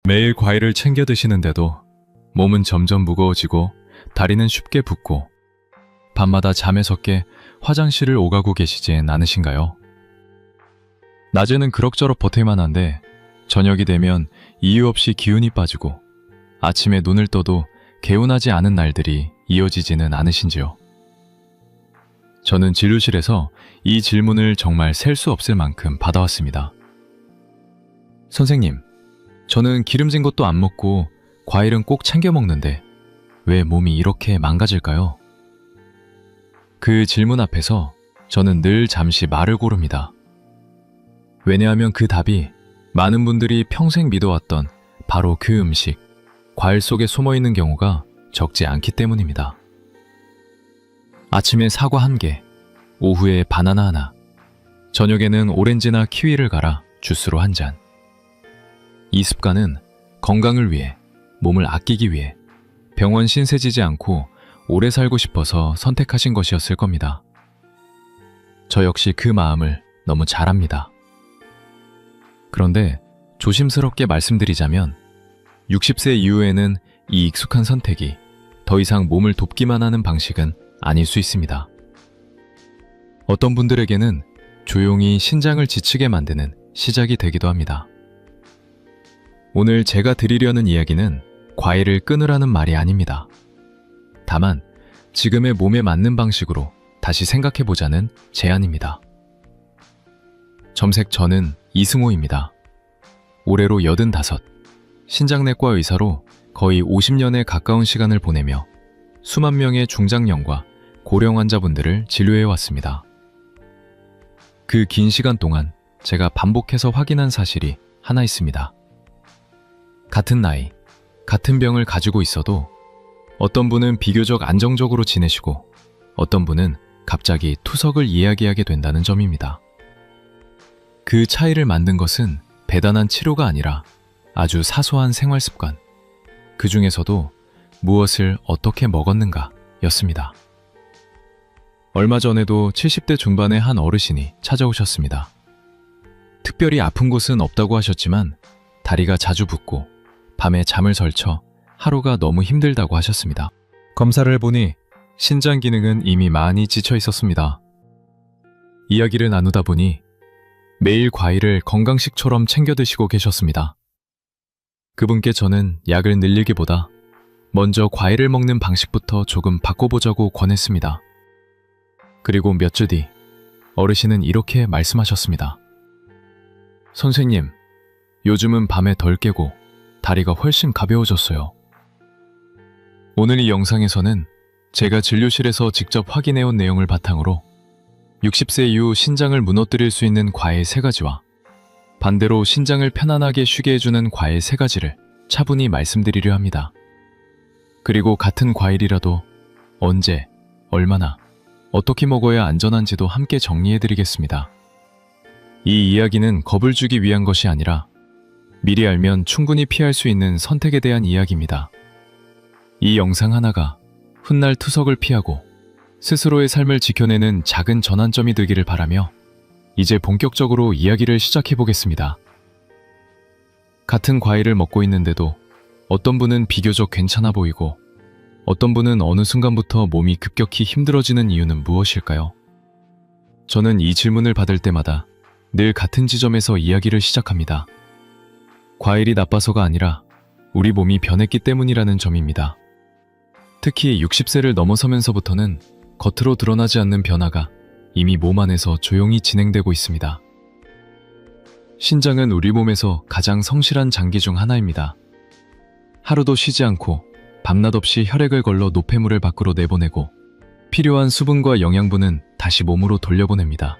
매일 과일을 챙겨 드시는데도 몸은 점점 무거워지고 다리는 쉽게 붓고 밤마다 잠에서 깨 화장실을 오가고 계시진 않으신가요? 낮에는 그럭저럭 버틸만 한데 저녁이 되면 이유 없이 기운이 빠지고 아침에 눈을 떠도 개운하지 않은 날들이 이어지지는 않으신지요? 저는 진료실에서 이 질문을 정말 셀 수 없을 만큼 받아왔습니다. 선생님, 저는 기름진 것도 안 먹고 과일은 꼭 챙겨 먹는데 왜 몸이 이렇게 망가질까요? 그 질문 앞에서 저는 늘 잠시 말을 고릅니다. 왜냐하면 그 답이 많은 분들이 평생 믿어왔던 바로 그 음식, 과일 속에 숨어있는 경우가 적지 않기 때문입니다. 아침에 사과 1개, 오후에 바나나 하나, 저녁에는 오렌지나 키위를 갈아 주스로 1잔. 이 습관은 건강을 위해, 몸을 아끼기 위해 병원 신세지지 않고 오래 살고 싶어서 선택하신 것이었을 겁니다. 저 역시 그 마음을 너무 잘 압니다. 그런데 조심스럽게 말씀드리자면 60세 이후에는 이 익숙한 선택이 더 이상 몸을 돕기만 하는 방식은 아닐 수 있습니다. 어떤 분들에게는 조용히 신장을 지치게 만드는 시작이 되기도 합니다. 오늘 제가 드리려는 이야기는 과일을 끊으라는 말이 아닙니다. 다만 지금의 몸에 맞는 방식으로 다시 생각해보자는 제안입니다. 점색 저는 이승호입니다. 올해로 85, 신장내과 의사로 거의 50년에 가까운 시간을 보내며 수만 명의 중장년과 고령 환자분들을 진료해왔습니다. 그 긴 시간 동안 제가 반복해서 확인한 사실이 하나 있습니다. 같은 나이, 같은 병을 가지고 있어도 어떤 분은 비교적 안정적으로 지내시고 어떤 분은 갑자기 투석을 이야기하게 된다는 점입니다. 그 차이를 만든 것은 대단한 치료가 아니라 아주 사소한 생활 습관, 그 중에서도 무엇을 어떻게 먹었는가 였습니다. 얼마 전에도 70대 중반의 한 어르신이 찾아오셨습니다. 특별히 아픈 곳은 없다고 하셨지만 다리가 자주 붓고 밤에 잠을 설쳐 하루가 너무 힘들다고 하셨습니다. 검사를 해보니 신장 기능은 이미 많이 지쳐 있었습니다. 이야기를 나누다 보니 매일 과일을 건강식처럼 챙겨 드시고 계셨습니다. 그분께 저는 약을 늘리기보다 먼저 과일을 먹는 방식부터 조금 바꿔보자고 권했습니다. 그리고 몇 주 뒤 어르신은 이렇게 말씀하셨습니다. 선생님, 요즘은 밤에 덜 깨고 다리가 훨씬 가벼워졌어요. 오늘 이 영상에서는 제가 진료실에서 직접 확인해온 내용을 바탕으로 60세 이후 신장을 무너뜨릴 수 있는 과일 3가지와 반대로 신장을 편안하게 쉬게 해주는 과일 3가지를 차분히 말씀드리려 합니다. 그리고 같은 과일이라도 언제, 얼마나, 어떻게 먹어야 안전한지도 함께 정리해드리겠습니다. 이 이야기는 겁을 주기 위한 것이 아니라 미리 알면 충분히 피할 수 있는 선택에 대한 이야기입니다. 이 영상 하나가 훗날 투석을 피하고 스스로의 삶을 지켜내는 작은 전환점이 되기를 바라며 이제 본격적으로 이야기를 시작해보겠습니다. 같은 과일을 먹고 있는데도 어떤 분은 비교적 괜찮아 보이고 어떤 분은 어느 순간부터 몸이 급격히 힘들어지는 이유는 무엇일까요? 저는 이 질문을 받을 때마다 늘 같은 지점에서 이야기를 시작합니다. 과일이 나빠서가 아니라 우리 몸이 변했기 때문이라는 점입니다. 특히 60세를 넘어서면서부터는 겉으로 드러나지 않는 변화가 이미 몸 안에서 조용히 진행되고 있습니다. 신장은 우리 몸에서 가장 성실한 장기 중 하나입니다. 하루도 쉬지 않고 밤낮 없이 혈액을 걸러 노폐물을 밖으로 내보내고 필요한 수분과 영양분은 다시 몸으로 돌려보냅니다.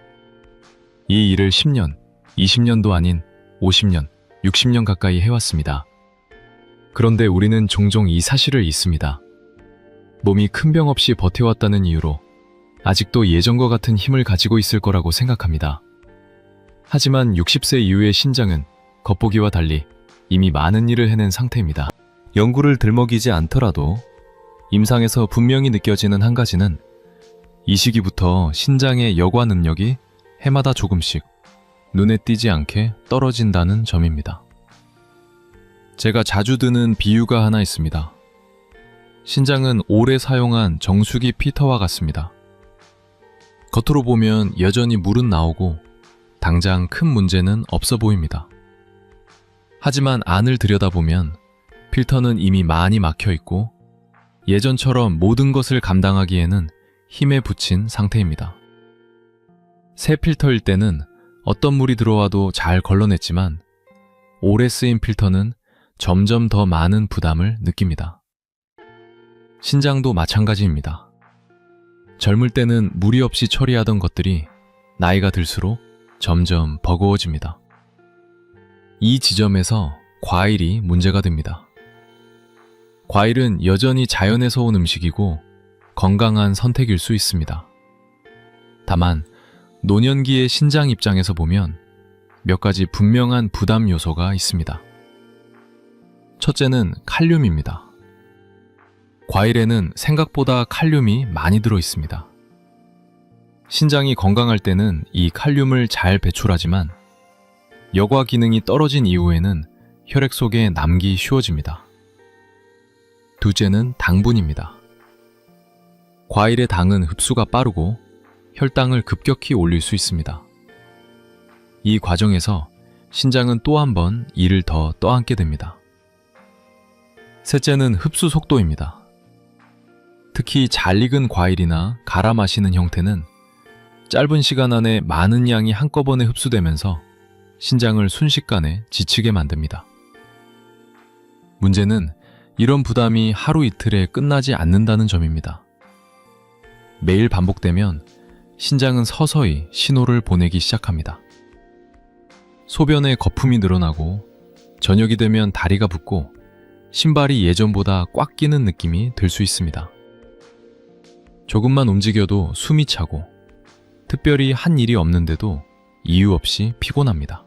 이 일을 10년, 20년도 아닌 50년, 60년 가까이 해왔습니다. 그런데 우리는 종종 이 사실을 잊습니다. 몸이 큰 병 없이 버텨왔다는 이유로 아직도 예전과 같은 힘을 가지고 있을 거라고 생각합니다. 하지만 60세 이후의 신장은 겉보기와 달리 이미 많은 일을 해낸 상태입니다. 연구를 들먹이지 않더라도 임상에서 분명히 느껴지는 한 가지는 이 시기부터 신장의 여과 능력이 해마다 조금씩 눈에 띄지 않게 떨어진다는 점입니다. 제가 자주 드는 비유가 하나 있습니다. 신장은 오래 사용한 정수기 피터와 같습니다. 겉으로 보면 여전히 물은 나오고 당장 큰 문제는 없어 보입니다. 하지만 안을 들여다보면 필터는 이미 많이 막혀 있고 예전처럼 모든 것을 감당하기에는 힘에 부친 상태입니다. 새 필터일 때는 어떤 물이 들어와도 잘 걸러냈지만 오래 쓰인 필터는 점점 더 많은 부담을 느낍니다. 신장도 마찬가지입니다. 젊을 때는 무리 없이 처리하던 것들이 나이가 들수록 점점 버거워집니다. 이 지점에서 과일이 문제가 됩니다. 과일은 여전히 자연에서 온 음식이고 건강한 선택일 수 있습니다. 다만 노년기의 신장 입장에서 보면 몇 가지 분명한 부담 요소가 있습니다. 첫째는 칼륨입니다. 과일에는 생각보다 칼륨이 많이 들어 있습니다. 신장이 건강할 때는 이 칼륨을 잘 배출하지만 여과 기능이 떨어진 이후에는 혈액 속에 남기 쉬워집니다. 둘째는 당분입니다. 과일의 당은 흡수가 빠르고 혈당을 급격히 올릴 수 있습니다. 이 과정에서 신장은 또 한 번 이를 더 떠안게 됩니다. 셋째는 흡수 속도입니다. 특히 잘 익은 과일이나 갈아 마시는 형태는 짧은 시간 안에 많은 양이 한꺼번에 흡수되면서 신장을 순식간에 지치게 만듭니다. 문제는 이런 부담이 하루 이틀에 끝나지 않는다는 점입니다. 매일 반복되면 신장은 서서히 신호를 보내기 시작합니다. 소변에 거품이 늘어나고 저녁이 되면 다리가 붓고 신발이 예전보다 꽉 끼는 느낌이 들 수 있습니다. 조금만 움직여도 숨이 차고 특별히 한 일이 없는데도 이유 없이 피곤합니다.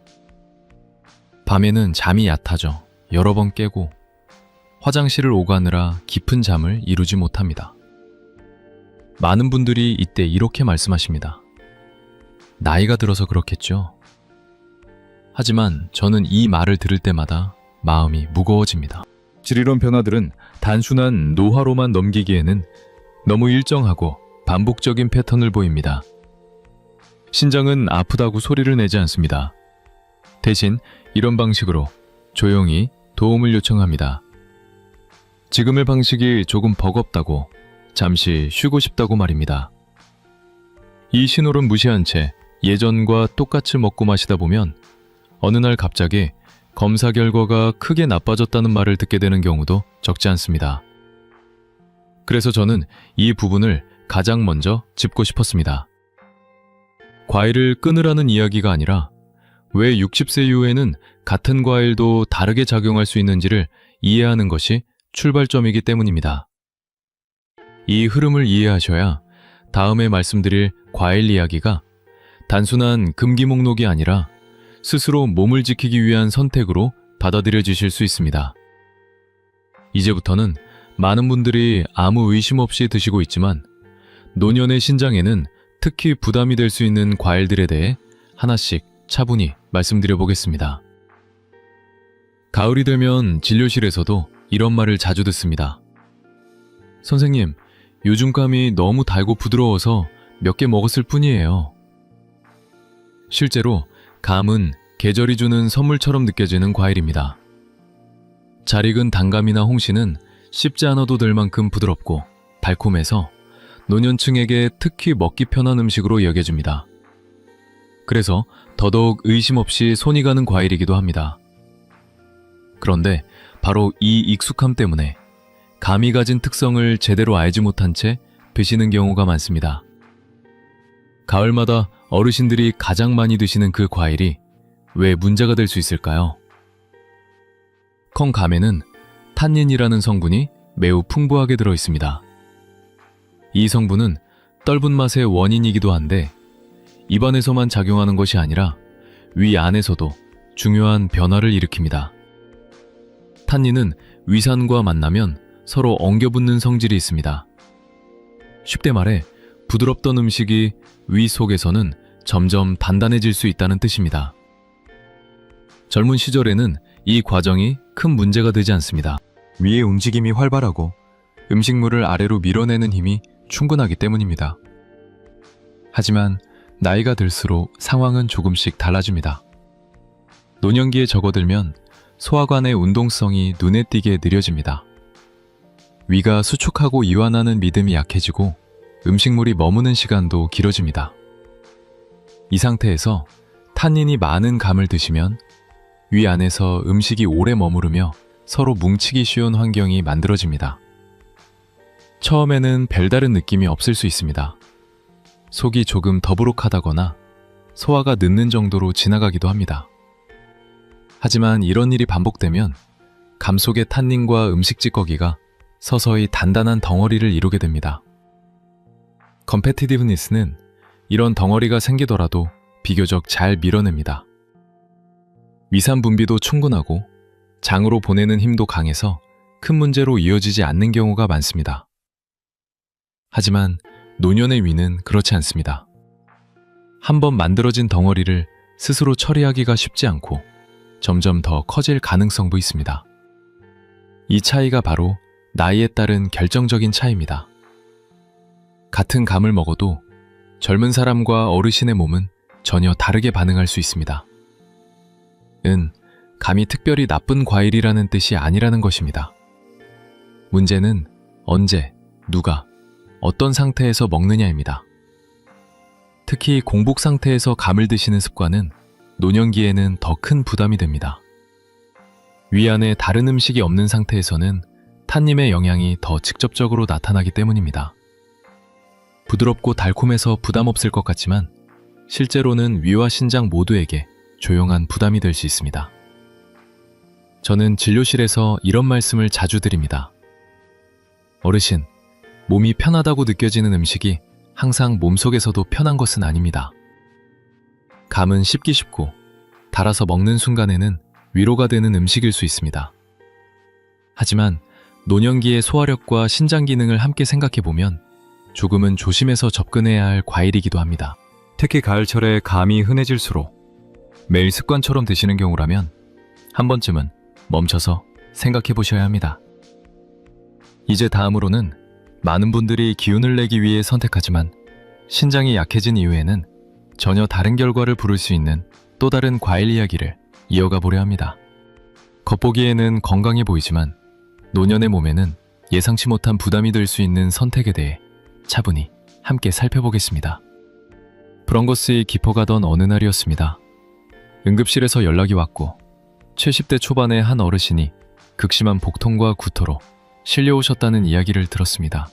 밤에는 잠이 얕아져 여러 번 깨고 화장실을 오가느라 깊은 잠을 이루지 못합니다. 많은 분들이 이때 이렇게 말씀하십니다. 나이가 들어서 그렇겠죠. 하지만 저는 이 말을 들을 때마다 마음이 무거워집니다. 질이론 변화들은 단순한 노화로만 넘기기에는 너무 일정하고 반복적인 패턴을 보입니다. 신장은 아프다고 소리를 내지 않습니다. 대신 이런 방식으로 조용히 도움을 요청합니다. 지금의 방식이 조금 버겁다고, 잠시 쉬고 싶다고 말입니다. 이 신호를 무시한 채 예전과 똑같이 먹고 마시다 보면 어느 날 갑자기 검사 결과가 크게 나빠졌다는 말을 듣게 되는 경우도 적지 않습니다. 그래서 저는 이 부분을 가장 먼저 짚고 싶었습니다. 과일을 끊으라는 이야기가 아니라 왜 60세 이후에는 같은 과일도 다르게 작용할 수 있는지를 이해하는 것이 출발점이기 때문입니다. 이 흐름을 이해하셔야 다음에 말씀드릴 과일 이야기가 단순한 금기 목록이 아니라 스스로 몸을 지키기 위한 선택으로 받아들여지실 수 있습니다. 이제부터는 많은 분들이 아무 의심 없이 드시고 있지만 노년의 신장에는 특히 부담이 될 수 있는 과일들에 대해 하나씩 차분히 말씀드려 보겠습니다. 가을이 되면 진료실에서도 이런 말을 자주 듣습니다. 선생님, 요즘 감이 너무 달고 부드러워서 몇 개 먹었을 뿐이에요. 실제로 감은 계절이 주는 선물처럼 느껴지는 과일입니다. 잘 익은 단감이나 홍시는 씹지 않아도 될 만큼 부드럽고 달콤해서 노년층에게 특히 먹기 편한 음식으로 여겨집니다. 그래서 더더욱 의심 없이 손이 가는 과일이기도 합니다. 그런데 바로 이 익숙함 때문에 감이 가진 특성을 제대로 알지 못한 채 드시는 경우가 많습니다. 가을마다 어르신들이 가장 많이 드시는 그 과일이 왜 문제가 될 수 있을까요? 콩감에는 탄닌이라는 성분이 매우 풍부하게 들어 있습니다. 이 성분은 떫은 맛의 원인이기도 한데 입안에서만 작용하는 것이 아니라 위 안에서도 중요한 변화를 일으킵니다. 탄닌은 위산과 만나면 서로 엉겨붙는 성질이 있습니다. 쉽게 말해 부드럽던 음식이 위 속에서는 점점 단단해질 수 있다는 뜻입니다. 젊은 시절에는 이 과정이 큰 문제가 되지 않습니다. 위의 움직임이 활발하고 음식물을 아래로 밀어내는 힘이 충분하기 때문입니다. 하지만 나이가 들수록 상황은 조금씩 달라집니다. 노년기에 접어들면 소화관의 운동성이 눈에 띄게 느려집니다. 위가 수축하고 이완하는 믿음이 약해지고 음식물이 머무는 시간도 길어집니다. 이 상태에서 탄닌이 많은 감을 드시면 위 안에서 음식이 오래 머무르며 서로 뭉치기 쉬운 환경이 만들어집니다. 처음에는 별다른 느낌이 없을 수 있습니다. 속이 조금 더부룩하다거나 소화가 늦는 정도로 지나가기도 합니다. 하지만 이런 일이 반복되면 감 속의 탄닌과 음식 찌꺼기가 서서히 단단한 덩어리를 이루게 됩니다. 컴패티티브니스는 이런 덩어리가 생기더라도 비교적 잘 밀어냅니다. 위산 분비도 충분하고 장으로 보내는 힘도 강해서 큰 문제로 이어지지 않는 경우가 많습니다. 하지만 노년의 위는 그렇지 않습니다. 한번 만들어진 덩어리를 스스로 처리하기가 쉽지 않고 점점 더 커질 가능성도 있습니다. 이 차이가 바로 나이에 따른 결정적인 차이입니다. 같은 감을 먹어도 젊은 사람과 어르신의 몸은 전혀 다르게 반응할 수 있습니다. 감이 특별히 나쁜 과일이라는 뜻이 아니라는 것입니다. 문제는 언제, 누가, 어떤 상태에서 먹느냐입니다. 특히 공복 상태에서 감을 드시는 습관은 노년기에는 더 큰 부담이 됩니다. 위 안에 다른 음식이 없는 상태에서는 탄님의 영향이 더 직접적으로 나타나기 때문입니다. 부드럽고 달콤해서 부담 없을 것 같지만 실제로는 위와 신장 모두에게 조용한 부담이 될 수 있습니다. 저는 진료실에서 이런 말씀을 자주 드립니다. 어르신, 몸이 편하다고 느껴지는 음식이 항상 몸속에서도 편한 것은 아닙니다. 감은 씹기 쉽고 달아서 먹는 순간에는 위로가 되는 음식일 수 있습니다. 하지만 노년기의 소화력과 신장 기능을 함께 생각해보면 조금은 조심해서 접근해야 할 과일이기도 합니다. 특히 가을철에 감이 흔해질수록 매일 습관처럼 드시는 경우라면 한 번쯤은 멈춰서 생각해 보셔야 합니다. 이제 다음으로는 많은 분들이 기운을 내기 위해 선택하지만 신장이 약해진 이후에는 전혀 다른 결과를 부를 수 있는 또 다른 과일 이야기를 이어가 보려 합니다. 겉보기에는 건강해 보이지만 노년의 몸에는 예상치 못한 부담이 될 수 있는 선택에 대해 차분히 함께 살펴보겠습니다. 브렁거스에 깊어가던 어느 날이었습니다. 응급실에서 연락이 왔고 70대 초반의 한 어르신이 극심한 복통과 구토로 실려오셨다는 이야기를 들었습니다.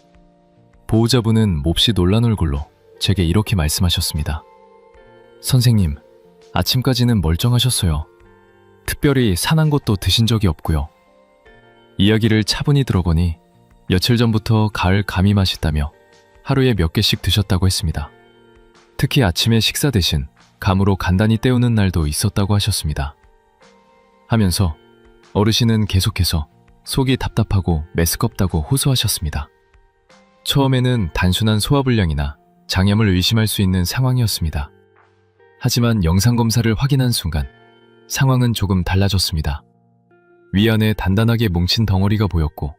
보호자분은 몹시 놀란 얼굴로 제게 이렇게 말씀하셨습니다. 선생님, 아침까지는 멀쩡하셨어요. 특별히 산한 것도 드신 적이 없고요. 이야기를 차분히 들어보니 며칠 전부터 가을 감이 맛있다며 하루에 몇 개씩 드셨다고 했습니다. 특히 아침에 식사 대신 감으로 간단히 때우는 날도 있었다고 하셨습니다. 하면서 어르신은 계속해서 속이 답답하고 메스껍다고 호소하셨습니다. 처음에는 단순한 소화불량이나 장염을 의심할 수 있는 상황이었습니다. 하지만 영상검사를 확인한 순간 상황은 조금 달라졌습니다. 위 안에 단단하게 뭉친 덩어리가 보였고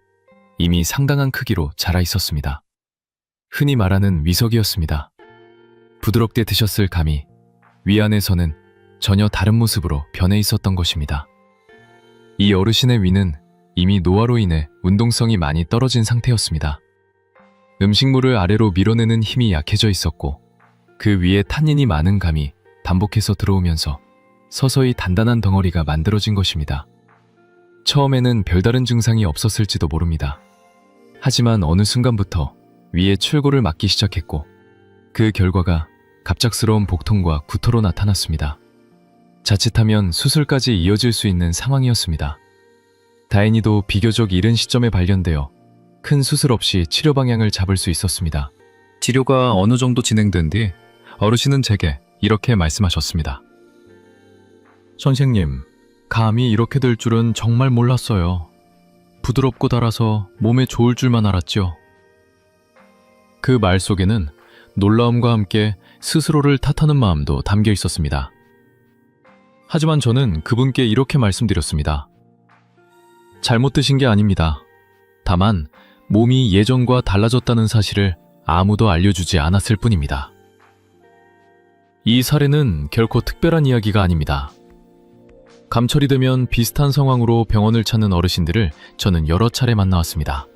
이미 상당한 크기로 자라 있었습니다. 흔히 말하는 위석이었습니다. 부드럽게 드셨을 감이 위 안에서는 전혀 다른 모습으로 변해 있었던 것입니다. 이 어르신의 위는 이미 노화로 인해 운동성이 많이 떨어진 상태였습니다. 음식물을 아래로 밀어내는 힘이 약해져 있었고 그 위에 탄닌이 많은 감이 반복해서 들어오면서 서서히 단단한 덩어리가 만들어진 것입니다. 처음에는 별다른 증상이 없었을지도 모릅니다. 하지만 어느 순간부터 위에 출골을 맞기 시작했고 그 결과가 갑작스러운 복통과 구토로 나타났습니다. 자칫하면 수술까지 이어질 수 있는 상황이었습니다. 다행히도 비교적 이른 시점에 발견되어 큰 수술 없이 치료 방향을 잡을 수 있었습니다. 치료가 어느 정도 진행된 뒤 어르신은 제게 이렇게 말씀하셨습니다. 선생님, 감이 이렇게 될 줄은 정말 몰랐어요. 부드럽고 달아서 몸에 좋을 줄만 알았죠. 그 말 속에는 놀라움과 함께 스스로를 탓하는 마음도 담겨 있었습니다. 하지만 저는 그분께 이렇게 말씀드렸습니다. 잘못 드신 게 아닙니다. 다만 몸이 예전과 달라졌다는 사실을 아무도 알려주지 않았을 뿐입니다. 이 사례는 결코 특별한 이야기가 아닙니다. 감철이 되면 비슷한 상황으로 병원을 찾는 어르신들을 저는 여러 차례 만나왔습니다.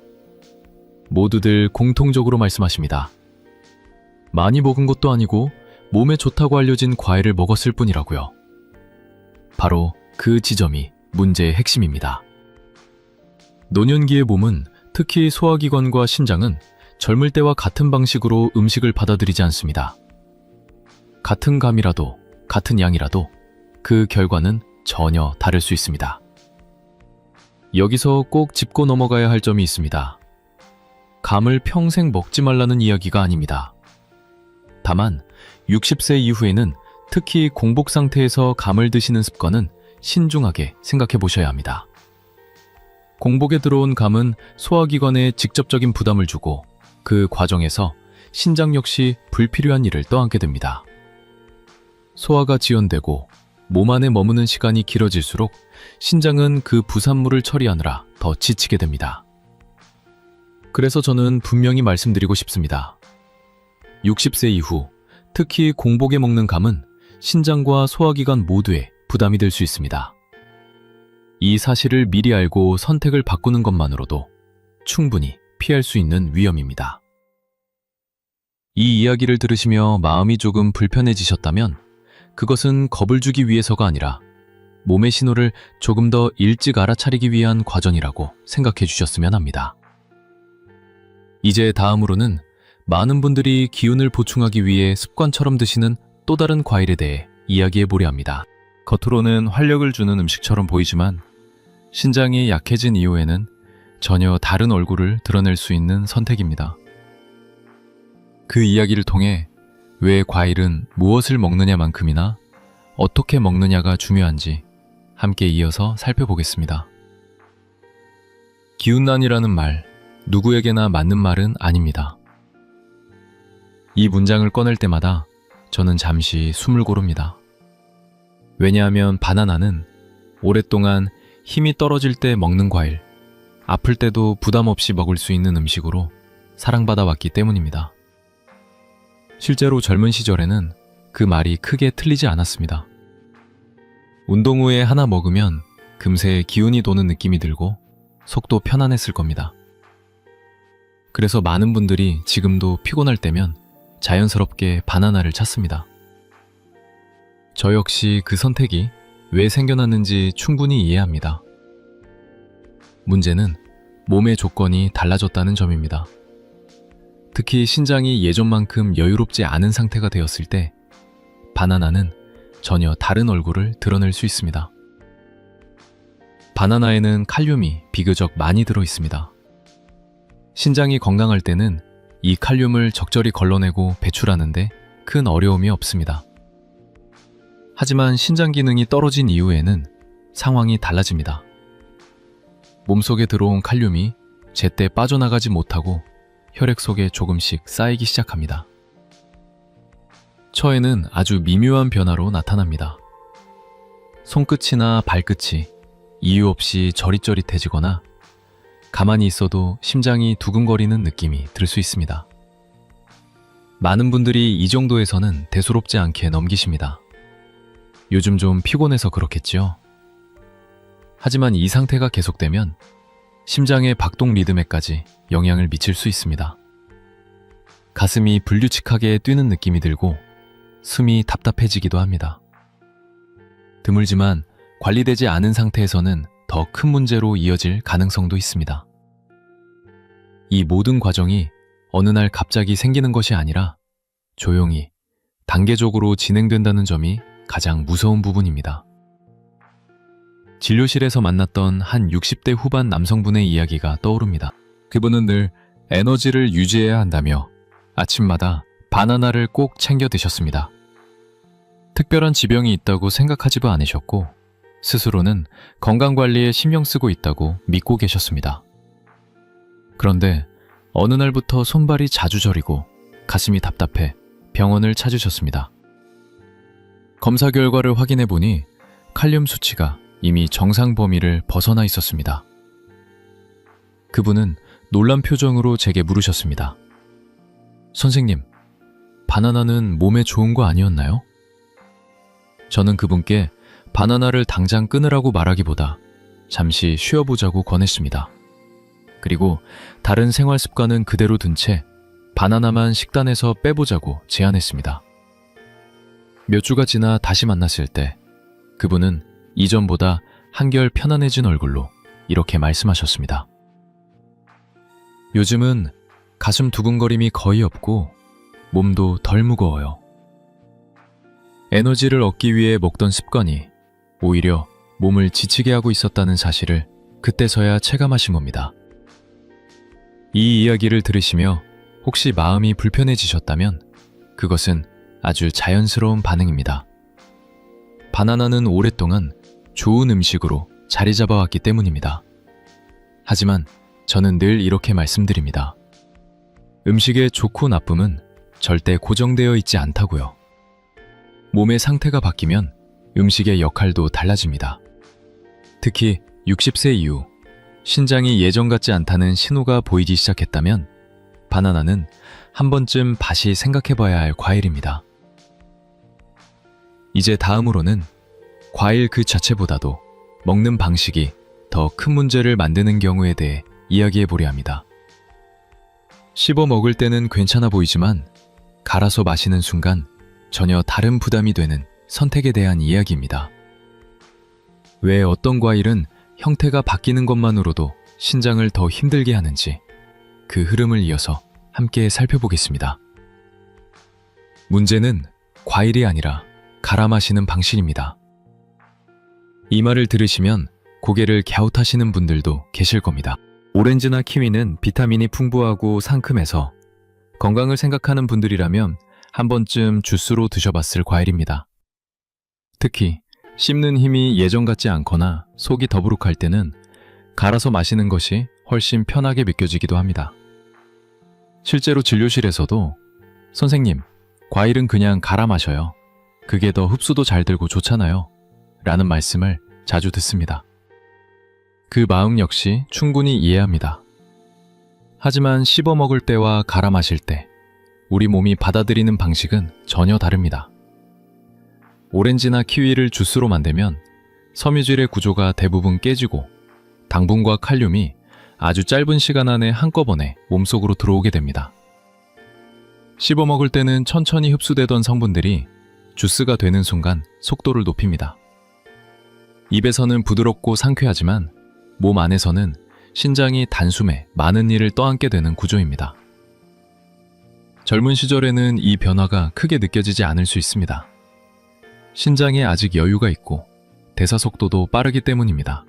모두들 공통적으로 말씀하십니다. 많이 먹은 것도 아니고 몸에 좋다고 알려진 과일을 먹었을 뿐이라고요. 바로 그 지점이 문제의 핵심입니다. 노년기의 몸은, 특히 소화기관과 심장은 젊을 때와 같은 방식으로 음식을 받아들이지 않습니다. 같은 감이라도, 같은 양이라도 그 결과는 전혀 다를 수 있습니다. 여기서 꼭 짚고 넘어가야 할 점이 있습니다. 감을 평생 먹지 말라는 이야기가 아닙니다. 다만 60세 이후에는 특히 공복 상태에서 감을 드시는 습관은 신중하게 생각해 보셔야 합니다. 공복에 들어온 감은 소화기관에 직접적인 부담을 주고 그 과정에서 신장 역시 불필요한 일을 떠안게 됩니다. 소화가 지연되고 몸 안에 머무는 시간이 길어질수록 신장은 그 부산물을 처리하느라 더 지치게 됩니다. 그래서 저는 분명히 말씀드리고 싶습니다. 60세 이후, 특히 공복에 먹는 감은 신장과 소화기관 모두에 부담이 될 수 있습니다. 이 사실을 미리 알고 선택을 바꾸는 것만으로도 충분히 피할 수 있는 위험입니다. 이 이야기를 들으시며 마음이 조금 불편해지셨다면 그것은 겁을 주기 위해서가 아니라 몸의 신호를 조금 더 일찍 알아차리기 위한 과정이라고 생각해 주셨으면 합니다. 이제 다음으로는 많은 분들이 기운을 보충하기 위해 습관처럼 드시는 또 다른 과일에 대해 이야기해 보려 합니다. 겉으로는 활력을 주는 음식처럼 보이지만 신장이 약해진 이후에는 전혀 다른 얼굴을 드러낼 수 있는 선택입니다. 그 이야기를 통해 왜 과일은 무엇을 먹느냐만큼이나 어떻게 먹느냐가 중요한지 함께 이어서 살펴보겠습니다. 기운난이라는 말, 누구에게나 맞는 말은 아닙니다. 이 문장을 꺼낼 때마다 저는 잠시 숨을 고릅니다. 왜냐하면 바나나는 오랫동안 힘이 떨어질 때 먹는 과일, 아플 때도 부담 없이 먹을 수 있는 음식으로 사랑받아 왔기 때문입니다. 실제로 젊은 시절에는 그 말이 크게 틀리지 않았습니다. 운동 후에 하나 먹으면 금세 기운이 도는 느낌이 들고 속도 편안했을 겁니다. 그래서 많은 분들이 지금도 피곤할 때면 자연스럽게 바나나를 찾습니다. 저 역시 그 선택이 왜 생겨났는지 충분히 이해합니다. 문제는 몸의 조건이 달라졌다는 점입니다. 특히 신장이 예전만큼 여유롭지 않은 상태가 되었을 때 바나나는 전혀 다른 얼굴을 드러낼 수 있습니다. 바나나에는 칼륨이 비교적 많이 들어 있습니다. 신장이 건강할 때는 이 칼륨을 적절히 걸러내고 배출하는데 큰 어려움이 없습니다. 하지만 신장 기능이 떨어진 이후에는 상황이 달라집니다. 몸속에 들어온 칼륨이 제때 빠져나가지 못하고 혈액 속에 조금씩 쌓이기 시작합니다. 처에는 아주 미묘한 변화로 나타납니다. 손끝이나 발끝이 이유 없이 저릿저릿해지거나 가만히 있어도 심장이 두근거리는 느낌이 들 수 있습니다. 많은 분들이 이 정도에서는 대수롭지 않게 넘기십니다. 요즘 좀 피곤해서 그렇겠지요. 하지만 이 상태가 계속되면 심장의 박동 리듬에까지 영향을 미칠 수 있습니다. 가슴이 불규칙하게 뛰는 느낌이 들고 숨이 답답해지기도 합니다. 드물지만 관리되지 않은 상태에서는 더 큰 문제로 이어질 가능성도 있습니다. 이 모든 과정이 어느 날 갑자기 생기는 것이 아니라 조용히, 단계적으로 진행된다는 점이 가장 무서운 부분입니다. 진료실에서 만났던 한 60대 후반 남성분의 이야기가 떠오릅니다. 그분은 늘 에너지를 유지해야 한다며 아침마다 바나나를 꼭 챙겨 드셨습니다. 특별한 지병이 있다고 생각하지도 않으셨고 스스로는 건강관리에 신경 쓰고 있다고 믿고 계셨습니다. 그런데 어느 날부터 손발이 자주 저리고 가슴이 답답해 병원을 찾으셨습니다. 검사 결과를 확인해 보니 칼륨 수치가 이미 정상 범위를 벗어나 있었습니다. 그분은 놀란 표정으로 제게 물으셨습니다. 선생님, 바나나는 몸에 좋은 거 아니었나요? 저는 그분께 바나나를 당장 끊으라고 말하기보다 잠시 쉬어보자고 권했습니다. 그리고 다른 생활 습관은 그대로 둔 채 바나나만 식단에서 빼보자고 제안했습니다. 몇 주가 지나 다시 만났을 때 그분은 이전보다 한결 편안해진 얼굴로 이렇게 말씀하셨습니다. 요즘은 가슴 두근거림이 거의 없고 몸도 덜 무거워요. 에너지를 얻기 위해 먹던 습관이 오히려 몸을 지치게 하고 있었다는 사실을 그때서야 체감하신 겁니다. 이 이야기를 들으시며 혹시 마음이 불편해지셨다면 그것은 아주 자연스러운 반응입니다. 바나나는 오랫동안 좋은 음식으로 자리 잡아왔기 때문입니다. 하지만 저는 늘 이렇게 말씀드립니다. 음식의 좋고 나쁨은 절대 고정되어 있지 않다고요. 몸의 상태가 바뀌면 음식의 역할도 달라집니다. 특히 60세 이후 신장이 예전 같지 않다는 신호가 보이기 시작했다면 바나나는 한 번쯤 다시 생각해봐야 할 과일입니다. 이제 다음으로는 과일 그 자체보다도 먹는 방식이 더 큰 문제를 만드는 경우에 대해 이야기해 보려 합니다. 씹어 먹을 때는 괜찮아 보이지만 갈아서 마시는 순간 전혀 다른 부담이 되는 선택에 대한 이야기입니다. 왜 어떤 과일은 형태가 바뀌는 것만으로도 신장을 더 힘들게 하는지 그 흐름을 이어서 함께 살펴보겠습니다. 문제는 과일이 아니라 갈아 마시는 방식입니다. 이 말을 들으시면 고개를 갸웃하시는 분들도 계실 겁니다. 오렌지나 키위는 비타민이 풍부하고 상큼해서 건강을 생각하는 분들이라면 한 번쯤 주스로 드셔봤을 과일입니다. 특히 씹는 힘이 예전 같지 않거나 속이 더부룩할 때는 갈아서 마시는 것이 훨씬 편하게 느껴지기도 합니다. 실제로 진료실에서도 선생님, 과일은 그냥 갈아 마셔요. 그게 더 흡수도 잘 되고 좋잖아요. 라는 말씀을 자주 듣습니다. 그 마음 역시 충분히 이해합니다. 하지만 씹어 먹을 때와 갈아 마실 때 우리 몸이 받아들이는 방식은 전혀 다릅니다. 오렌지나 키위를 주스로 만들면 섬유질의 구조가 대부분 깨지고 당분과 칼륨이 아주 짧은 시간 안에 한꺼번에 몸속으로 들어오게 됩니다. 씹어 먹을 때는 천천히 흡수되던 성분들이 주스가 되는 순간 속도를 높입니다. 입에서는 부드럽고 상쾌하지만 몸 안에서는 신장이 단숨에 많은 일을 떠안게 되는 구조입니다. 젊은 시절에는 이 변화가 크게 느껴지지 않을 수 있습니다. 신장에 아직 여유가 있고 대사 속도도 빠르기 때문입니다.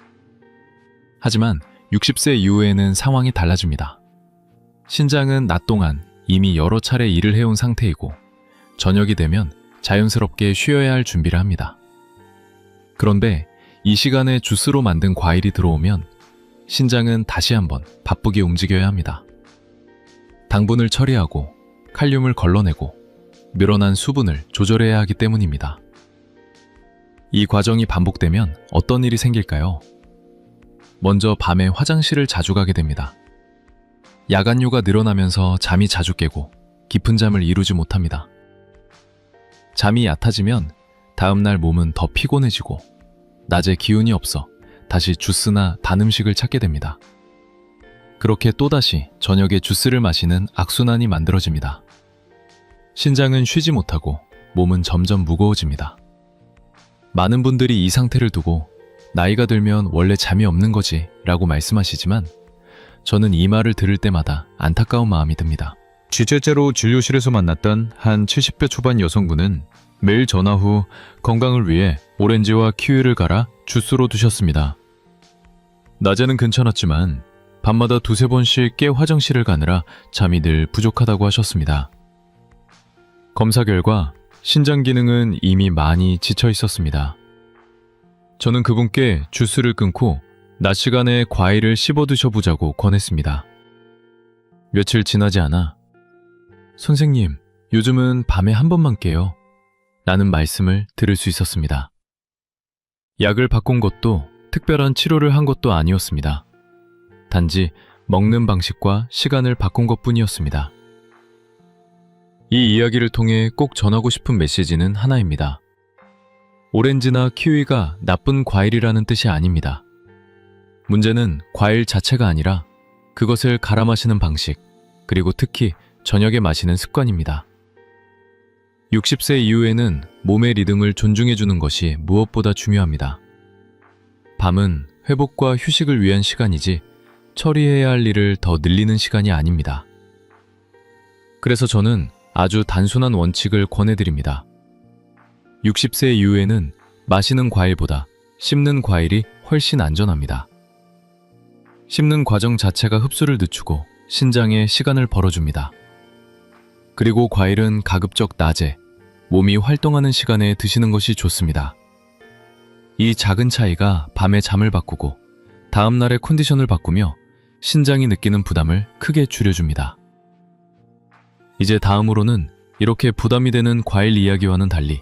하지만 60세 이후에는 상황이 달라집니다. 신장은 낮 동안 이미 여러 차례 일을 해온 상태이고 저녁이 되면 자연스럽게 쉬어야 할 준비를 합니다. 그런데 이 시간에 주스로 만든 과일이 들어오면 신장은 다시 한번 바쁘게 움직여야 합니다. 당분을 처리하고 칼륨을 걸러내고 늘어난 수분을 조절해야 하기 때문입니다. 이 과정이 반복되면 어떤 일이 생길까요? 먼저 밤에 화장실을 자주 가게 됩니다. 야간류가 늘어나면서 잠이 자주 깨고 깊은 잠을 이루지 못합니다. 잠이 얕아지면 다음날 몸은 더 피곤해지고 낮에 기운이 없어 다시 주스나 단 음식을 찾게 됩니다. 그렇게 또다시 저녁에 주스를 마시는 악순환이 만들어집니다. 신장은 쉬지 못하고 몸은 점점 무거워집니다. 많은 분들이 이 상태를 두고 나이가 들면 원래 잠이 없는 거지 라고 말씀하시지만 저는 이 말을 들을 때마다 안타까운 마음이 듭니다. 지체제로 진료실에서 만났던 한 70대 초반 여성분은 매일 전화 후 건강을 위해 오렌지와 키위를 갈아 주스로 드셨습니다. 낮에는 괜찮았지만 밤마다 두세 번씩 깨 화장실을 가느라 잠이 늘 부족하다고 하셨습니다. 검사 결과 신장 기능은 이미 많이 지쳐 있었습니다. 저는 그분께 주스를 끊고 낮 시간에 과일을 씹어 드셔보자고 권했습니다. 며칠 지나지 않아 선생님, 요즘은 밤에 한 번만 깨요 라는 말씀을 들을 수 있었습니다. 약을 바꾼 것도 특별한 치료를 한 것도 아니었습니다. 단지 먹는 방식과 시간을 바꾼 것뿐이었습니다. 이 이야기를 통해 꼭 전하고 싶은 메시지는 하나입니다. 오렌지나 키위가 나쁜 과일이라는 뜻이 아닙니다. 문제는 과일 자체가 아니라 그것을 갈아 마시는 방식, 그리고 특히 저녁에 마시는 습관입니다. 60세 이후에는 몸의 리듬을 존중해주는 것이 무엇보다 중요합니다. 밤은 회복과 휴식을 위한 시간이지 처리해야 할 일을 더 늘리는 시간이 아닙니다. 그래서 저는 아주 단순한 원칙을 권해드립니다. 60세 이후에는 마시는 과일보다 씹는 과일이 훨씬 안전합니다. 씹는 과정 자체가 흡수를 늦추고 신장에 시간을 벌어줍니다. 그리고 과일은 가급적 낮에 몸이 활동하는 시간에 드시는 것이 좋습니다. 이 작은 차이가 밤에 잠을 바꾸고 다음날의 컨디션을 바꾸며 신장이 느끼는 부담을 크게 줄여줍니다. 이제 다음으로는 이렇게 부담이 되는 과일 이야기와는 달리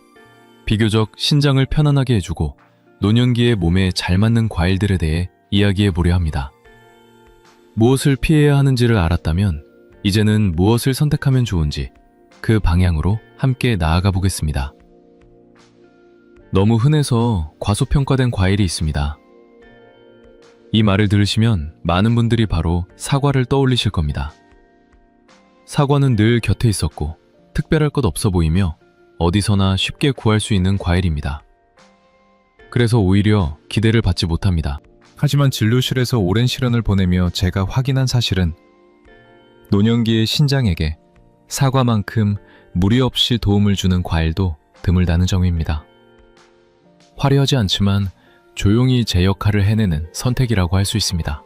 비교적 신장을 편안하게 해주고 노년기의 몸에 잘 맞는 과일들에 대해 이야기해 보려 합니다. 무엇을 피해야 하는지를 알았다면 이제는 무엇을 선택하면 좋은지 그 방향으로 함께 나아가 보겠습니다. 너무 흔해서 과소평가된 과일이 있습니다. 이 말을 들으시면 많은 분들이 바로 사과를 떠올리실 겁니다. 사과는 늘 곁에 있었고 특별할 것 없어 보이며 어디서나 쉽게 구할 수 있는 과일입니다. 그래서 오히려 기대를 받지 못합니다. 하지만 진료실에서 오랜 시련을 보내며 제가 확인한 사실은 노년기의 신장에게 사과만큼 무리 없이 도움을 주는 과일도 드물다는 점입니다. 화려하지 않지만 조용히 제 역할을 해내는 선택이라고 할 수 있습니다.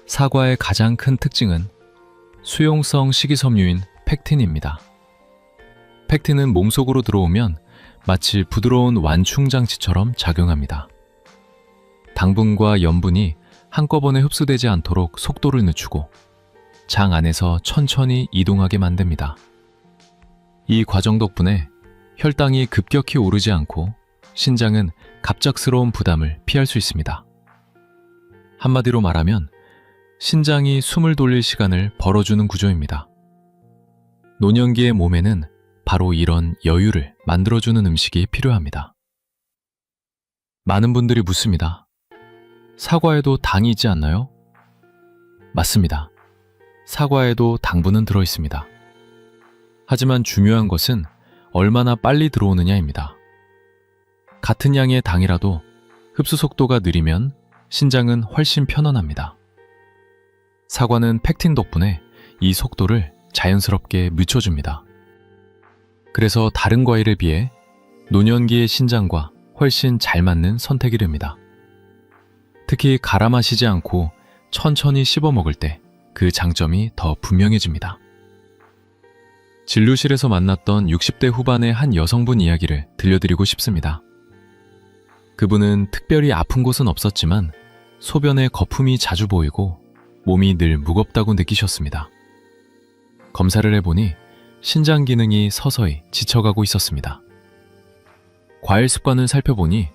사과의 가장 큰 특징은 수용성 식이섬유인 펙틴입니다. 펙틴은 몸속으로 들어오면 마치 부드러운 완충장치처럼 작용합니다. 당분과 염분이 한꺼번에 흡수되지 않도록 속도를 늦추고 장 안에서 천천히 이동하게 만듭니다. 이 과정 덕분에 혈당이 급격히 오르지 않고 신장은 갑작스러운 부담을 피할 수 있습니다. 한마디로 말하면 신장이 숨을 돌릴 시간을 벌어주는 구조입니다. 노년기의 몸에는 바로 이런 여유를 만들어주는 음식이 필요합니다. 많은 분들이 묻습니다. 사과에도 당이 있지 않나요? 맞습니다. 사과에도 당분은 들어있습니다. 하지만 중요한 것은 얼마나 빨리 들어오느냐입니다. 같은 양의 당이라도 흡수 속도가 느리면 신장은 훨씬 편안합니다. 사과는 펙틴 덕분에 이 속도를 자연스럽게 늦춰줍니다. 그래서 다른 과일에 비해 노년기의 신장과 훨씬 잘 맞는 선택이 됩니다. 특히 갈아 마시지 않고 천천히 씹어 먹을 때 그 장점이 더 분명해집니다. 진료실에서 만났던 60대 후반의 한 여성분 이야기를 들려드리고 싶습니다. 그분은 특별히 아픈 곳은 없었지만 소변에 거품이 자주 보이고 몸이 늘 무겁다고 느끼셨습니다. 검사를 해보니 신장 기능이 서서히 지쳐가고 있었습니다. 과일 습관을 살펴보니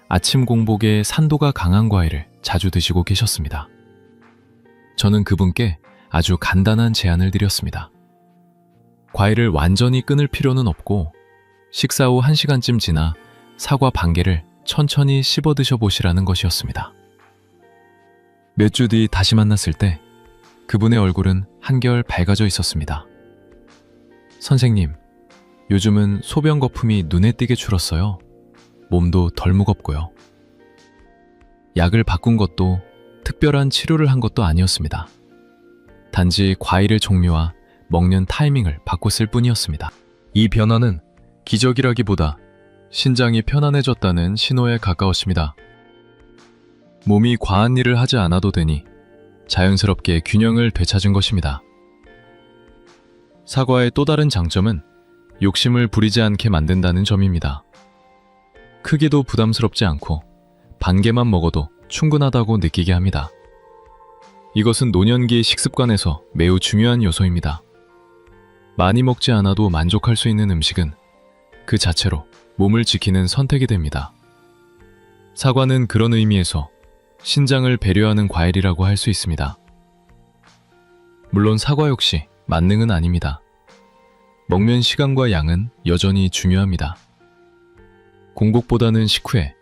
아침 공복에 산도가 강한 과일을 자주 드시고 계셨습니다. 저는 그분께 아주 간단한 제안을 드렸습니다. 과일을 완전히 끊을 필요는 없고 식사 후 1시간쯤 지나 사과 반 개를 천천히 씹어 드셔보시라는 것이었습니다. 몇 주 뒤 다시 만났을 때 그분의 얼굴은 한결 밝아져 있었습니다. 선생님, 요즘은 소변 거품이 눈에 띄게 줄었어요. 몸도 덜 무겁고요. 약을 바꾼 것도 특별한 치료를 한 것도 아니었습니다. 단지 과일의 종류와 먹는 타이밍을 바꿨을 뿐이었습니다. 이 변화는 기적이라기보다 신장이 편안해졌다는 신호에 가까웠습니다. 몸이 과한 일을 하지 않아도 되니 자연스럽게 균형을 되찾은 것입니다. 사과의 또 다른 장점은 욕심을 부리지 않게 만든다는 점입니다. 크기도 부담스럽지 않고 반 개만 먹어도 충분하다고 느끼게 합니다. 이것은 노년기 식습관에서 매우 중요한 요소입니다. 많이 먹지 않아도 만족할 수 있는 음식은 그 자체로 몸을 지키는 선택이 됩니다. 사과는 그런 의미에서 신장을 배려하는 과일이라고 할 수 있습니다. 물론 사과 역시 만능은 아닙니다. 먹는 시간과 양은 여전히 중요합니다. 공복보다는 식후에,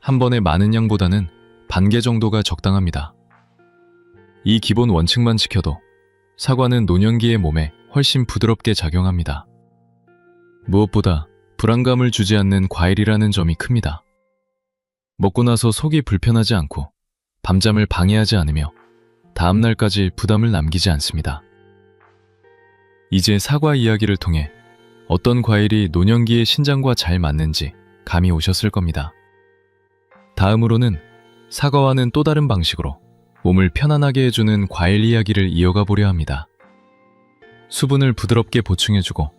한 번에 많은 양보다는 반 개 정도가 적당합니다. 이 기본 원칙만 지켜도 사과는 노년기의 몸에 훨씬 부드럽게 작용합니다. 무엇보다 불안감을 주지 않는 과일이라는 점이 큽니다. 먹고 나서 속이 불편하지 않고 밤잠을 방해하지 않으며 다음날까지 부담을 남기지 않습니다. 이제 사과 이야기를 통해 어떤 과일이 노년기의 신장과 잘 맞는지 감이 오셨을 겁니다. 다음으로는 사과와는 또 다른 방식으로 몸을 편안하게 해주는 과일 이야기를 이어가 보려 합니다. 수분을 부드럽게 보충해주고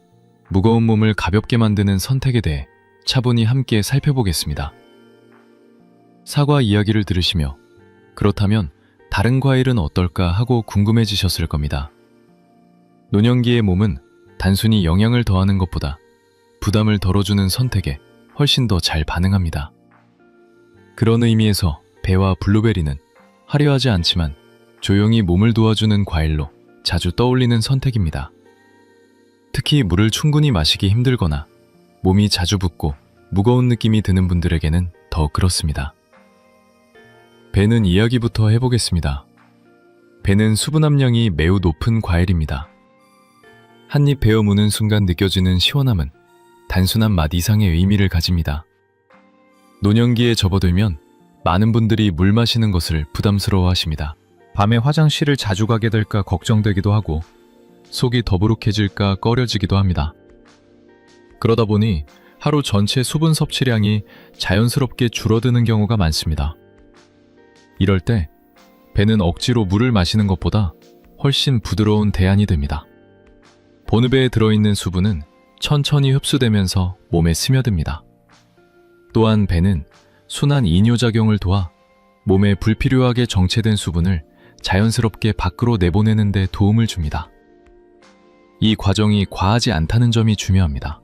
무거운 몸을 가볍게 만드는 선택에 대해 차분히 함께 살펴보겠습니다. 사과 이야기를 들으시며 그렇다면 다른 과일은 어떨까 하고 궁금해지셨을 겁니다. 노년기의 몸은 단순히 영양을 더하는 것보다 부담을 덜어주는 선택에 훨씬 더 잘 반응합니다. 그런 의미에서 배와 블루베리는 화려하지 않지만 조용히 몸을 도와주는 과일로 자주 떠올리는 선택입니다. 특히 물을 충분히 마시기 힘들거나 몸이 자주 붓고 무거운 느낌이 드는 분들에게는 더 그렇습니다. 배는 이야기부터 해보겠습니다. 배는 수분 함량이 매우 높은 과일입니다. 한 입 베어 무는 순간 느껴지는 시원함은 단순한 맛 이상의 의미를 가집니다. 노년기에 접어들면 많은 분들이 물 마시는 것을 부담스러워 하십니다. 밤에 화장실을 자주 가게 될까 걱정되기도 하고 속이 더부룩해질까 꺼려지기도 합니다. 그러다 보니 하루 전체 수분 섭취량이 자연스럽게 줄어드는 경우가 많습니다. 이럴 때 배는 억지로 물을 마시는 것보다 훨씬 부드러운 대안이 됩니다. 보느배에 들어있는 수분은 천천히 흡수되면서 몸에 스며듭니다. 또한 배는 순환 이뇨작용을 도와 몸에 불필요하게 정체된 수분을 자연스럽게 밖으로 내보내는 데 도움을 줍니다. 이 과정이 과하지 않다는 점이 중요합니다.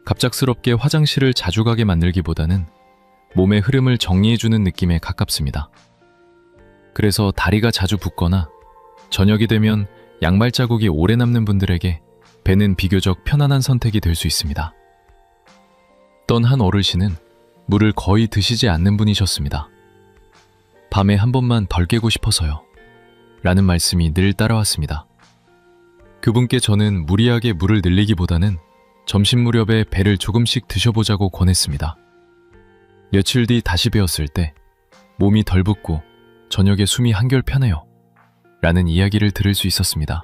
갑작스럽게 화장실을 자주 가게 만들기보다는 몸의 흐름을 정리해주는 느낌에 가깝습니다. 그래서 다리가 자주 붓거나 저녁이 되면 양말 자국이 오래 남는 분들에게 배는 비교적 편안한 선택이 될 수 있습니다. 어떤 한 어르신은 물을 거의 드시지 않는 분이셨습니다. 밤에 한 번만 덜 깨고 싶어서요. 라는 말씀이 늘 따라왔습니다. 그분께 저는 무리하게 물을 늘리기보다는 점심 무렵에 배를 조금씩 드셔보자고 권했습니다. 며칠 뒤 다시 배웠을 때 몸이 덜 붓고 저녁에 숨이 한결 편해요. 라는 이야기를 들을 수 있었습니다.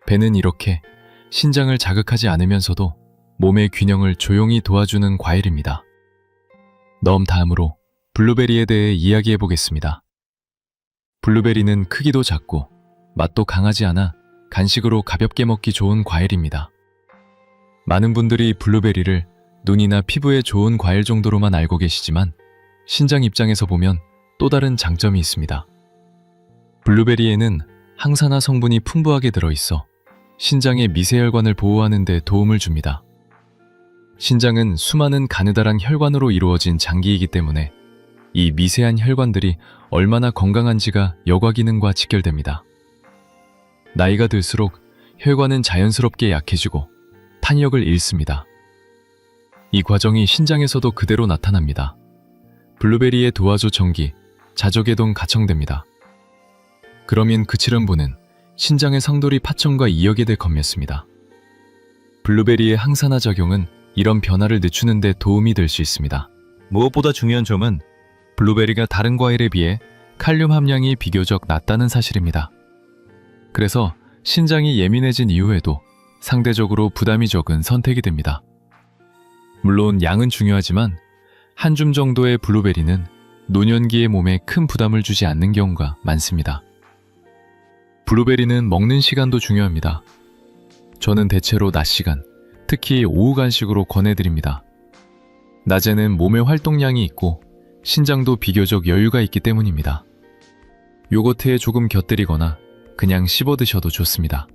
배는 이렇게 신장을 자극하지 않으면서도 몸의 균형을 조용히 도와주는 과일입니다. 다음으로 블루베리에 대해 이야기해 보겠습니다. 블루베리는 크기도 작고 맛도 강하지 않아 간식으로 가볍게 먹기 좋은 과일입니다. 많은 분들이 블루베리를 눈이나 피부에 좋은 과일 정도로만 알고 계시지만 신장 입장에서 보면 또 다른 장점이 있습니다. 블루베리에는 항산화 성분이 풍부하게 들어있어 신장의 미세혈관을 보호하는 데 도움을 줍니다. 신장은 수많은 가느다란 혈관으로 이루어진 장기이기 때문에 이 미세한 혈관들이 얼마나 건강한지가 여과 기능과 직결됩니다. 나이가 들수록 혈관은 자연스럽게 약해지고 탄력을 잃습니다. 이 과정이 신장에서도 그대로 나타납니다. 블루베리의 도화조 전기, 자조계동 가청됩니다. 그러면 그치름부는 신장의 상돌이 파천과 이역에 대해 검했습니다. 블루베리의 항산화 작용은 이런 변화를 늦추는 데 도움이 될 수 있습니다. 무엇보다 중요한 점은 블루베리가 다른 과일에 비해 칼륨 함량이 비교적 낮다는 사실입니다. 그래서 신장이 예민해진 이후에도 상대적으로 부담이 적은 선택이 됩니다. 물론 양은 중요하지만 한 줌 정도의 블루베리는 노년기의 몸에 큰 부담을 주지 않는 경우가 많습니다. 블루베리는 먹는 시간도 중요합니다. 저는 대체로 낮 시간, 특히 오후 간식으로 권해드립니다. 낮에는 몸의 활동량이 있고 신장도 비교적 여유가 있기 때문입니다. 요거트에 조금 곁들이거나 그냥 씹어 드셔도 좋습니다.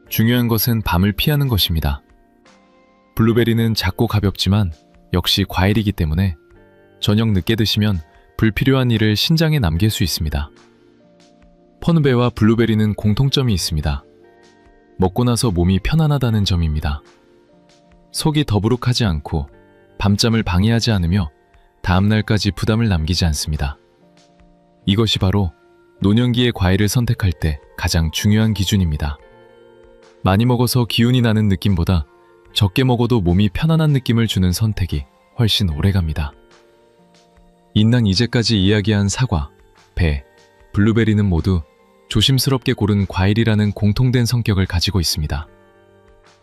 중요한 것은 밤을 피하는 것입니다. 블루베리는 작고 가볍지만 역시 과일이기 때문에 저녁 늦게 드시면 불필요한 일을 신장에 남길 수 있습니다. 퍼누베와 블루베리는 공통점이 있습니다. 먹고 나서 몸이 편안하다는 점입니다. 속이 더부룩하지 않고 밤잠을 방해하지 않으며 다음날까지 부담을 남기지 않습니다. 이것이 바로 노년기의 과일을 선택할 때 가장 중요한 기준입니다. 많이 먹어서 기운이 나는 느낌보다 적게 먹어도 몸이 편안한 느낌을 주는 선택이 훨씬 오래갑니다. 인랑 이제까지 이야기한 사과, 배, 블루베리는 모두 조심스럽게 고른 과일이라는 공통된 성격을 가지고 있습니다.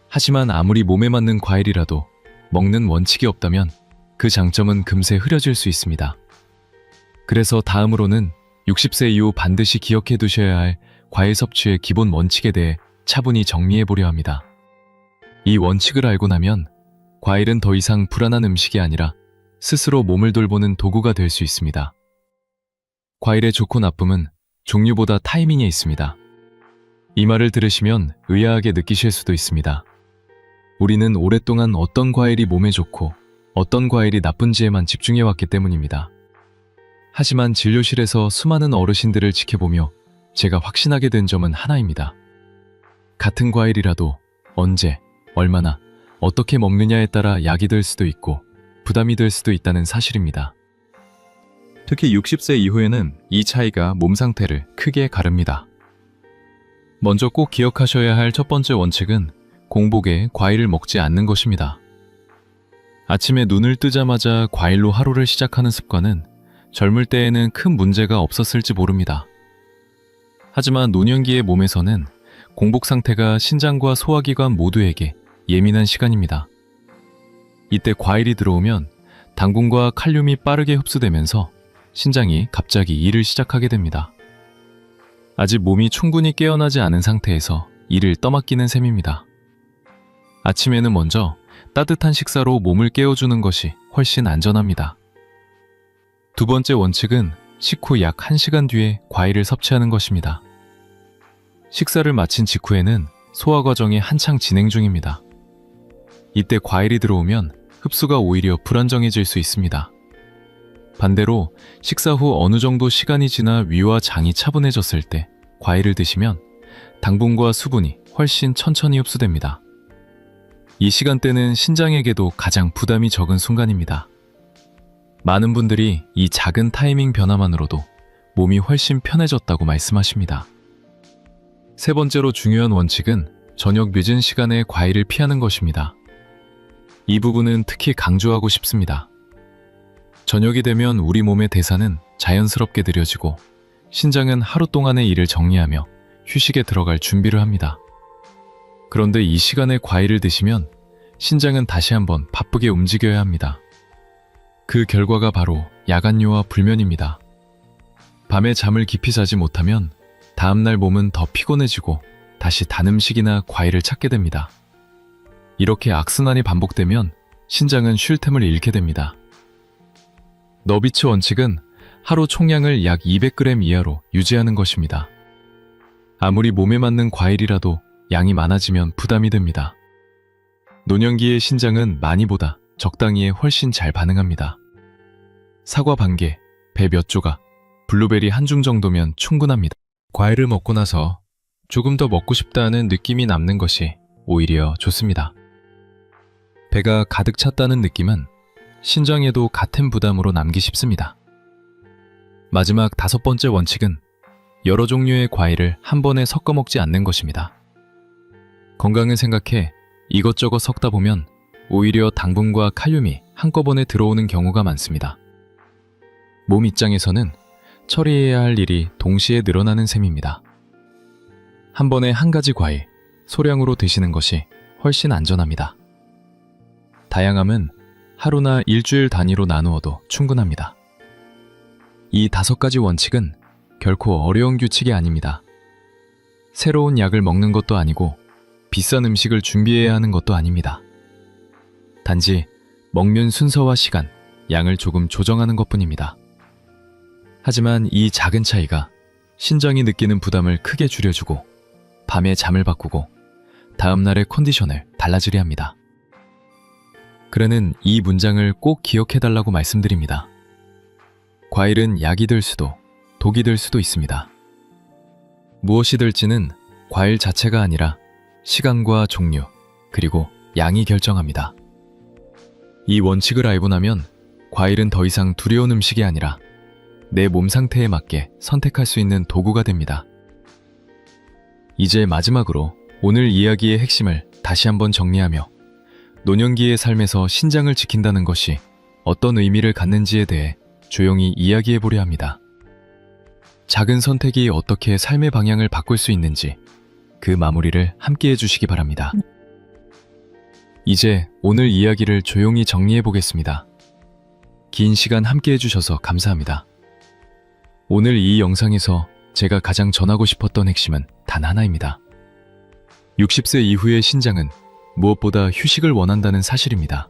하지만 아무리 몸에 맞는 과일이라도 먹는 원칙이 없다면 그 장점은 금세 흐려질 수 있습니다. 그래서 다음으로는 60세 이후 반드시 기억해 두셔야 할 과일 섭취의 기본 원칙에 대해 차분히 정리해 보려 합니다. 이 원칙을 알고 나면 과일은 더 이상 불안한 음식이 아니라 스스로 몸을 돌보는 도구가 될 수 있습니다. 과일의 좋고 나쁨은 종류보다 타이밍에 있습니다. 이 말을 들으시면 의아하게 느끼실 수도 있습니다. 우리는 오랫동안 어떤 과일이 몸에 좋고 어떤 과일이 나쁜지에만 집중해왔기 때문입니다. 하지만 진료실에서 수많은 어르신들을 지켜보며 제가 확신하게 된 점은 하나입니다. 같은 과일이라도 언제, 얼마나, 어떻게 먹느냐에 따라 약이 될 수도 있고 부담이 될 수도 있다는 사실입니다. 특히 60세 이후에는 이 차이가 몸 상태를 크게 가릅니다. 먼저 꼭 기억하셔야 할 첫 번째 원칙은 공복에 과일을 먹지 않는 것입니다. 아침에 눈을 뜨자마자 과일로 하루를 시작하는 습관은 젊을 때에는 큰 문제가 없었을지 모릅니다. 하지만 노년기의 몸에서는 공복 상태가 신장과 소화기관 모두에게 예민한 시간입니다. 이때 과일이 들어오면 당분과 칼륨이 빠르게 흡수되면서 신장이 갑자기 일을 시작하게 됩니다. 아직 몸이 충분히 깨어나지 않은 상태에서 일을 떠맡기는 셈입니다. 아침에는 먼저 따뜻한 식사로 몸을 깨워주는 것이 훨씬 안전합니다. 두 번째 원칙은 식후 약 1시간 뒤에 과일을 섭취하는 것입니다. 식사를 마친 직후에는 소화 과정이 한창 진행 중입니다. 이때 과일이 들어오면 흡수가 오히려 불안정해질 수 있습니다. 반대로 식사 후 어느 정도 시간이 지나 위와 장이 차분해졌을 때 과일을 드시면 당분과 수분이 훨씬 천천히 흡수됩니다. 이 시간대는 신장에게도 가장 부담이 적은 순간입니다. 많은 분들이 이 작은 타이밍 변화만으로도 몸이 훨씬 편해졌다고 말씀하십니다. 세 번째로 중요한 원칙은 저녁 늦은 시간에 과일을 피하는 것입니다. 이 부분은 특히 강조하고 싶습니다. 저녁이 되면 우리 몸의 대사는 자연스럽게 느려지고 신장은 하루 동안의 일을 정리하며 휴식에 들어갈 준비를 합니다. 그런데 이 시간에 과일을 드시면 신장은 다시 한번 바쁘게 움직여야 합니다. 그 결과가 바로 야간요와 불면입니다. 밤에 잠을 깊이 자지 못하면 다음날 몸은 더 피곤해지고 다시 단 음식이나 과일을 찾게 됩니다. 이렇게 악순환이 반복되면 신장은 쉴 틈을 잃게 됩니다. 너비츠 원칙은 하루 총량을 약 200g 이하로 유지하는 것입니다. 아무리 몸에 맞는 과일이라도 양이 많아지면 부담이 됩니다. 노년기의 신장은 많이보다 적당히에 훨씬 잘 반응합니다. 사과 반 개, 배 몇 조각, 블루베리 한 줌 정도면 충분합니다. 과일을 먹고 나서 조금 더 먹고 싶다는 느낌이 남는 것이 오히려 좋습니다. 배가 가득 찼다는 느낌은 신장에도 같은 부담으로 남기 쉽습니다. 마지막 다섯 번째 원칙은 여러 종류의 과일을 한 번에 섞어 먹지 않는 것입니다. 건강을 생각해 이것저것 섞다 보면 오히려 당분과 칼륨이 한꺼번에 들어오는 경우가 많습니다. 몸 입장에서는 처리해야 할 일이 동시에 늘어나는 셈입니다. 한 번에 한 가지 과일, 소량으로 드시는 것이 훨씬 안전합니다. 다양함은 하루나 일주일 단위로 나누어도 충분합니다. 이 5가지 원칙은 결코 어려운 규칙이 아닙니다. 새로운 약을 먹는 것도 아니고 비싼 음식을 준비해야 하는 것도 아닙니다. 단지 먹는 순서와 시간, 양을 조금 조정하는 것뿐입니다. 하지만 이 작은 차이가 신장이 느끼는 부담을 크게 줄여주고 밤에 잠을 바꾸고 다음날의 컨디션을 달라지게 합니다. 그래는 이 문장을 꼭 기억해달라고 말씀드립니다. 과일은 약이 될 수도, 독이 될 수도 있습니다. 무엇이 될지는 과일 자체가 아니라 시간과 종류, 그리고 양이 결정합니다. 이 원칙을 알고 나면 과일은 더 이상 두려운 음식이 아니라 내 몸 상태에 맞게 선택할 수 있는 도구가 됩니다. 이제 마지막으로 오늘 이야기의 핵심을 다시 한번 정리하며 노년기의 삶에서 신장을 지킨다는 것이 어떤 의미를 갖는지에 대해 조용히 이야기해 보려 합니다. 작은 선택이 어떻게 삶의 방향을 바꿀 수 있는지 그 마무리를 함께 해주시기 바랍니다. 이제 오늘 이야기를 조용히 정리해 보겠습니다. 긴 시간 함께 해주셔서 감사합니다. 오늘 이 영상에서 제가 가장 전하고 싶었던 핵심은 단 하나입니다. 60세 이후의 신장은 무엇보다 휴식을 원한다는 사실입니다.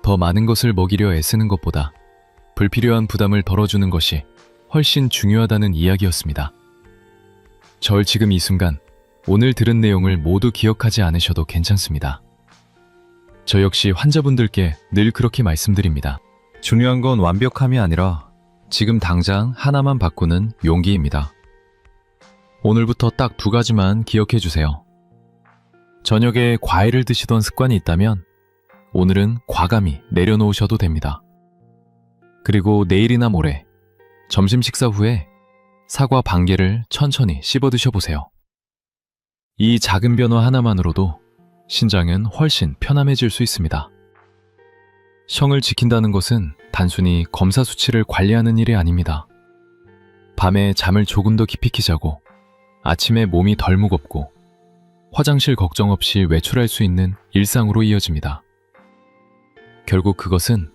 더 많은 것을 먹이려 애쓰는 것보다 불필요한 부담을 덜어주는 것이 훨씬 중요하다는 이야기였습니다. 절 지금 이 순간 오늘 들은 내용을 모두 기억하지 않으셔도 괜찮습니다. 저 역시 환자분들께 늘 그렇게 말씀드립니다. 중요한 건 완벽함이 아니라 지금 당장 하나만 바꾸는 용기입니다. 오늘부터 딱 2가지만 기억해 주세요. 저녁에 과일을 드시던 습관이 있다면 오늘은 과감히 내려놓으셔도 됩니다. 그리고 내일이나 모레 점심 식사 후에 사과 반 개를 천천히 씹어 드셔보세요. 이 작은 변화 하나만으로도 신장은 훨씬 편안해질 수 있습니다. 성을 지킨다는 것은 단순히 검사 수치를 관리하는 일이 아닙니다. 밤에 잠을 조금 더 깊이 자고 아침에 몸이 덜 무겁고 화장실 걱정 없이 외출할 수 있는 일상으로 이어집니다. 결국 그것은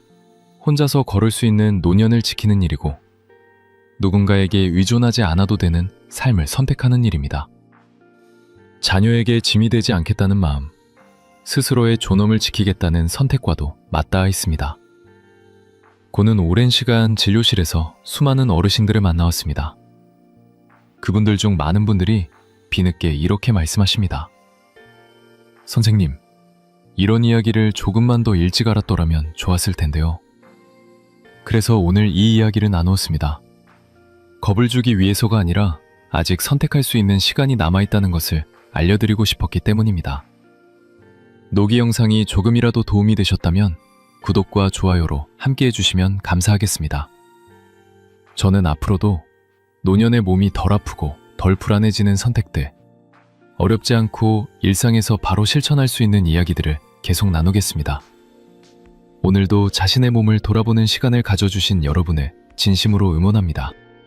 혼자서 걸을 수 있는 노년을 지키는 일이고 누군가에게 의존하지 않아도 되는 삶을 선택하는 일입니다. 자녀에게 짐이 되지 않겠다는 마음, 스스로의 존엄을 지키겠다는 선택과도 맞닿아 있습니다. 고는 오랜 시간 진료실에서 수많은 어르신들을 만나왔습니다. 그분들 중 많은 분들이 뒤늦게 이렇게 말씀하십니다. 선생님, 이런 이야기를 조금만 더 일찍 알았더라면 좋았을 텐데요. 그래서 오늘 이 이야기를 나누었습니다. 겁을 주기 위해서가 아니라 아직 선택할 수 있는 시간이 남아있다는 것을 알려드리고 싶었기 때문입니다. 노기 영상이 조금이라도 도움이 되셨다면 구독과 좋아요로 함께 해주시면 감사하겠습니다. 저는 앞으로도 노년의 몸이 덜 아프고 덜 불안해지는 선택들, 어렵지 않고 일상에서 바로 실천할 수 있는 이야기들을 계속 나누겠습니다. 오늘도 자신의 몸을 돌아보는 시간을 가져주신 여러분을 진심으로 응원합니다.